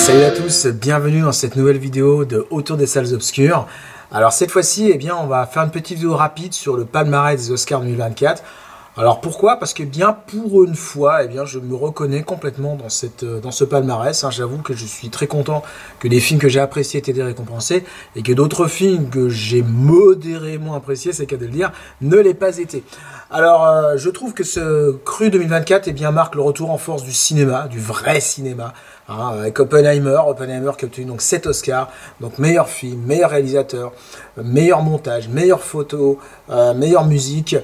Salut à tous, bienvenue dans cette nouvelle vidéo de Autour des salles obscures. Alors cette fois-ci, eh bien, on va faire une petite vidéo rapide sur le palmarès des Oscars 2024. Alors pourquoi? Parce que bien pour une fois, eh bien, je me reconnais complètement dans ce palmarès. J'avoue que je suis très content que des films que j'ai appréciés aient été récompensés et que d'autres films que j'ai modérément appréciés, c'est qu'à de le dire, ne l'aient pas été. Alors je trouve que ce cru 2024 eh bien, marque le retour en force du cinéma, du vrai cinéma. Avec Oppenheimer qui a obtenu donc 7 Oscars, donc meilleur film, meilleur réalisateur, meilleur montage, meilleure photo, meilleure musique,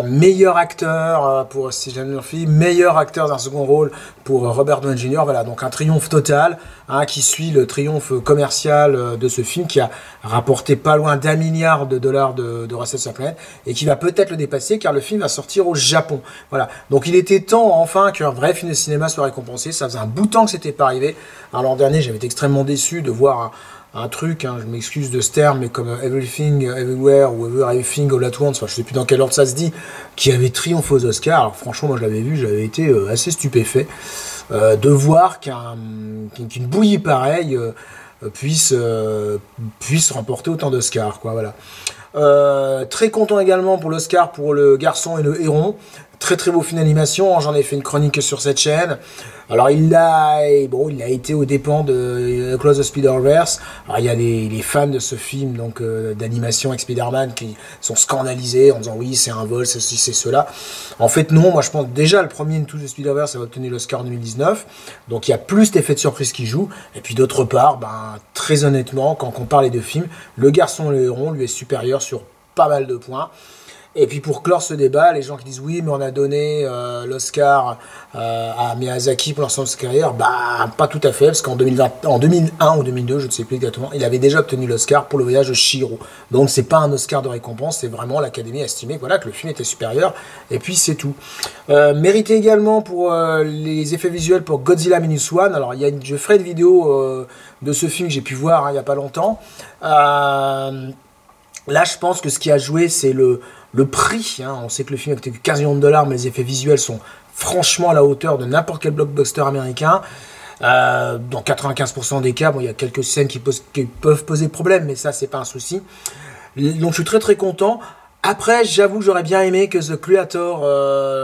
meilleur acteur pour Cillian Murphy, meilleur acteur d'un second rôle pour Robert Downey Jr. Voilà, donc un triomphe total qui suit le triomphe commercial de ce film qui a rapporté pas loin d'1 milliard de dollars de recettes sur la planète et qui va peut-être le dépasser car le film va sortir au Japon. Voilà, donc il était temps enfin qu'un vrai film de cinéma soit récompensé. Ça faisait un bout de temps que c'était pas arrivé. Alors l'an dernier, j'avais été extrêmement déçu de voir un truc, je m'excuse de ce terme, mais comme Everything, Everywhere ou Everything All at Once, je sais plus dans quel ordre ça se dit, qui avait triomphé aux Oscars. Alors franchement, moi je l'avais vu, j'avais été assez stupéfait de voir qu'une bouillie pareille puisse remporter autant d'Oscars, quoi, voilà. Très content également pour l'Oscar pour Le Garçon et le Héron. Très très beau film d'animation, j'en ai fait une chronique sur cette chaîne. Alors il a été aux dépens de Across the Spider-Verse. Alors il y a les fans de ce film donc d'animation avec Spider-Man qui sont scandalisés en disant oui c'est un vol, ceci, c'est cela. En fait non, moi je pense déjà le premier Into the Spider-Verse a obtenu l'Oscar en 2019. Donc il y a plus d'effets de surprise qui jouent. Et puis d'autre part, très honnêtement, quand on parle de films, Le Garçon et le Héron lui est supérieur sur pas mal de points. Et puis pour clore ce débat, les gens qui disent oui mais on a donné l'Oscar à Miyazaki pour l'ensemble de sa carrière, pas tout à fait, parce qu'en 2001 ou 2002, je ne sais plus exactement, il avait déjà obtenu l'Oscar pour Le Voyage de Chihiro. Donc c'est pas un Oscar de récompense, c'est vraiment l'Académie a estimé voilà, que le film était supérieur, et puis c'est tout. Mérité également pour les effets visuels pour Godzilla Minus One. Alors je ferai une vidéo de ce film que j'ai pu voir il n'y a pas longtemps. Là je pense que ce qui a joué c'est le prix, on sait que le film a coûté 15 millions de dollars, mais les effets visuels sont franchement à la hauteur de n'importe quel blockbuster américain. Dans 95% des cas, il y a quelques scènes qui peuvent poser problème, mais ça, c'est pas un souci. Donc, je suis très très content. Après, j'avoue que j'aurais bien aimé que The Creator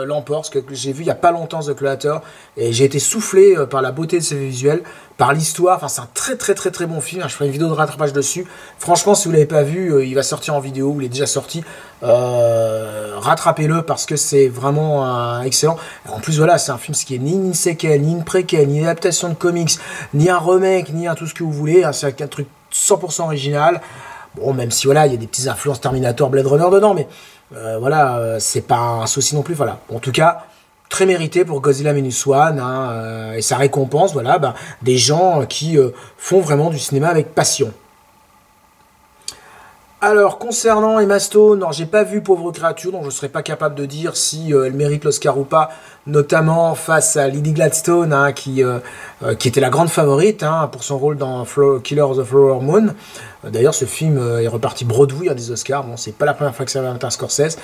l'emporte, parce que j'ai vu il n'y a pas longtemps The Creator, et j'ai été soufflé par la beauté de ses visuels, par l'histoire. Enfin, c'est un très très très très bon film. Je ferai une vidéo de rattrapage dessus. Franchement, si vous ne l'avez pas vu, il va sortir en vidéo, il est déjà sorti. Rattrapez-le parce que c'est vraiment excellent. En plus, voilà, c'est un film qui est ni une séquelle, ni une préquelle, ni une adaptation de comics, ni un remake, ni un tout ce que vous voulez. C'est un truc 100% original. Bon, même si voilà, il y a des petites influences Terminator, Blade Runner dedans, mais voilà, c'est pas un souci non plus. Voilà. En tout cas, très mérité pour Godzilla Minus One, et ça récompense voilà, des gens qui font vraiment du cinéma avec passion. Alors, concernant Emma Stone, j'ai pas vu Pauvre créature, donc je ne serais pas capable de dire si elle mérite l'Oscar ou pas, notamment face à Lily Gladstone, qui était la grande favorite pour son rôle dans Killer of the Flower Moon. D'ailleurs, ce film est reparti bredouille à des Oscars. Bon, c'est pas la première fois que ça va avec un Scorsese.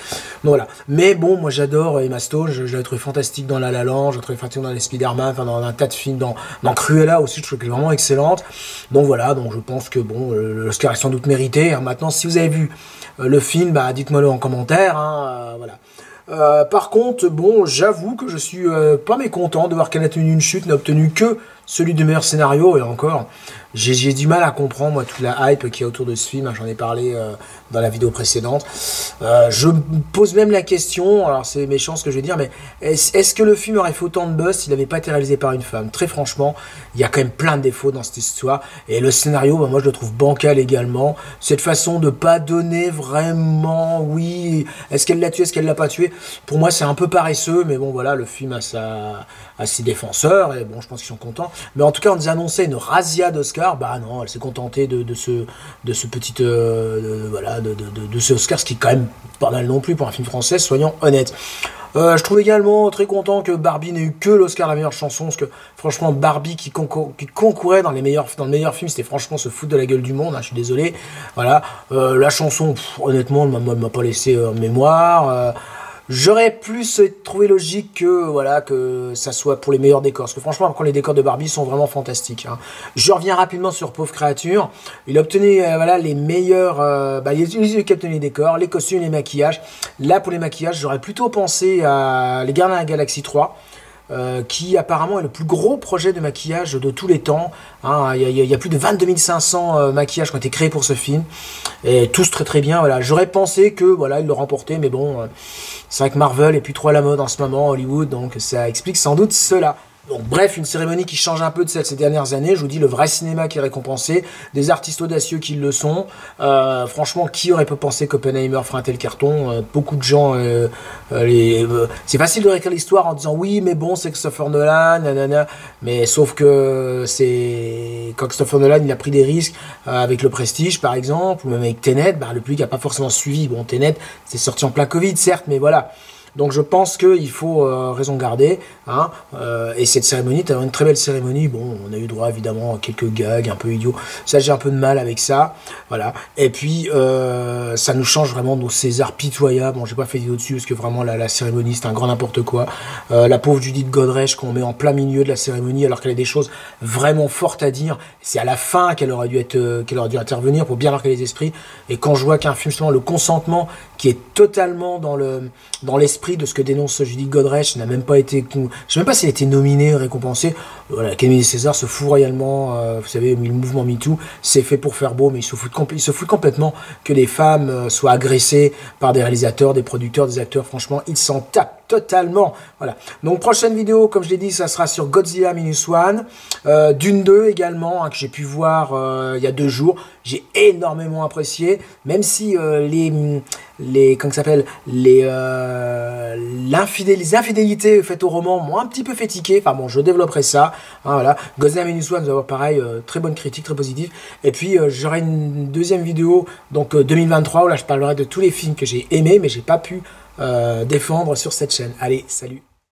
Donc, voilà. Mais bon, moi j'adore Emma Stone. Je l'ai trouvé fantastique dans La La Land, je l'ai trouvé fantastique dans les Spider-Man, dans un tas de films, dans Cruella aussi, je trouve qu'elle est vraiment excellente. Donc voilà, donc je pense que bon, l'Oscar est sans doute mérité. Maintenant, si vous avez vu le film, dites-moi-le en commentaire. Voilà. Par contre, bon, j'avoue que je suis pas mécontent de voir qu'elle a tenu une chute, n'a obtenu que celui du meilleur scénario, et encore, j'ai du mal à comprendre, moi, toute la hype qu'il y a autour de ce film, j'en ai parlé dans la vidéo précédente. Je me pose même la question, alors c'est méchant ce que je vais dire, mais est-ce que le film aurait fait autant de buzz s'il n'avait pas été réalisé par une femme? Très franchement, il y a quand même plein de défauts dans cette histoire, et le scénario, moi je le trouve bancal également. Cette façon de pas donner vraiment, oui, est-ce qu'elle l'a tué, est-ce qu'elle l'a pas tué? Pour moi, c'est un peu paresseux, mais bon, voilà, le film a ses défenseurs, et bon, je pense qu'ils sont contents. Mais en tout cas, on nous annonçait une razzia d'Oscar, non, elle s'est contentée de ce petit, de ce Oscar, ce qui est quand même pas mal non plus pour un film français, soyons honnêtes. Je trouve également très content que Barbie n'ait eu que l'Oscar de la meilleure chanson, parce que franchement Barbie qui concourait dans le meilleur film, c'était franchement se foutre de la gueule du monde, je suis désolé. Voilà, la chanson, honnêtement, elle m'a pas laissé en mémoire. J'aurais plus trouvé logique que voilà que ça soit pour les meilleurs décors. Parce que franchement, quand les décors de Barbie sont vraiment fantastiques. Hein. Je reviens rapidement sur Pauvre Créature. Il a obtenu voilà les meilleurs. Il a obtenu les décors, les costumes, les maquillages. Là pour les maquillages, j'aurais plutôt pensé à Les Gardiens de la Galaxie 3. Qui apparemment est le plus gros projet de maquillage de tous les temps. Hein. Il y a plus de 22 500 maquillages qui ont été créés pour ce film. Et tous très très bien. Voilà. J'aurais pensé que voilà, il le remportait, mais bon, c'est vrai que Marvel est plus trop à la mode en ce moment, Hollywood, donc ça explique sans doute cela. Donc bref, une cérémonie qui change un peu de celle de ces dernières années. Je vous dis, le vrai cinéma qui est récompensé, des artistes audacieux qui le sont. Franchement, qui aurait pu penser qu'Oppenheimer ferait un tel carton? Beaucoup de gens... c'est facile de réécrire l'histoire en disant oui, mais bon, c'est Christopher Nolan, nanana. Mais sauf que c'est... Quand Christopher Nolan, il a pris des risques avec Le Prestige, par exemple, ou même avec Tenet, le public n'a pas forcément suivi. Bon, Tenet, c'est sorti en plein Covid, certes, mais voilà. Donc je pense qu'il faut raison garder, hein, et cette cérémonie, tu as une très belle cérémonie, bon, on a eu droit évidemment à quelques gags un peu idiots, ça j'ai un peu de mal avec ça, voilà, et puis ça nous change vraiment nos Césars pitoyables, bon j'ai pas fait vidéo dessus parce que vraiment la cérémonie c'est un grand n'importe quoi, la pauvre Judith Godrèche qu'on met en plein milieu de la cérémonie alors qu'elle a des choses vraiment fortes à dire, c'est à la fin qu'elle aurait dû intervenir pour bien marquer les esprits, et quand je vois qu'un film justement, Le Consentement, qui est totalement dans l'esprit de ce que dénonce Judith Godrèche, n'a même pas été... Je sais même pas s'il a été nominé, récompensé. Voilà, l'Académie des Césars se fout royalement. Vous savez, le mouvement MeToo, c'est fait pour faire beau, mais ils se foutent complètement que les femmes soient agressées par des réalisateurs, des producteurs, des acteurs. Franchement, ils s'en tapent totalement. Voilà. Donc, prochaine vidéo, comme je l'ai dit, ça sera sur Godzilla Minus One. Dune 2 également, hein, que j'ai pu voir il y a 2 jours. J'ai énormément apprécié, même si comment ça s'appelle, les infidélités faites au roman m'ont un petit peu fait tiquer. Enfin bon, je développerai ça. Hein, voilà. Godzilla Minus One, vous avoir pareil, très bonne critique, très positive. Et puis j'aurai une deuxième vidéo, donc 2023, où là je parlerai de tous les films que j'ai aimés, mais j'ai pas pu défendre sur cette chaîne. Allez, salut!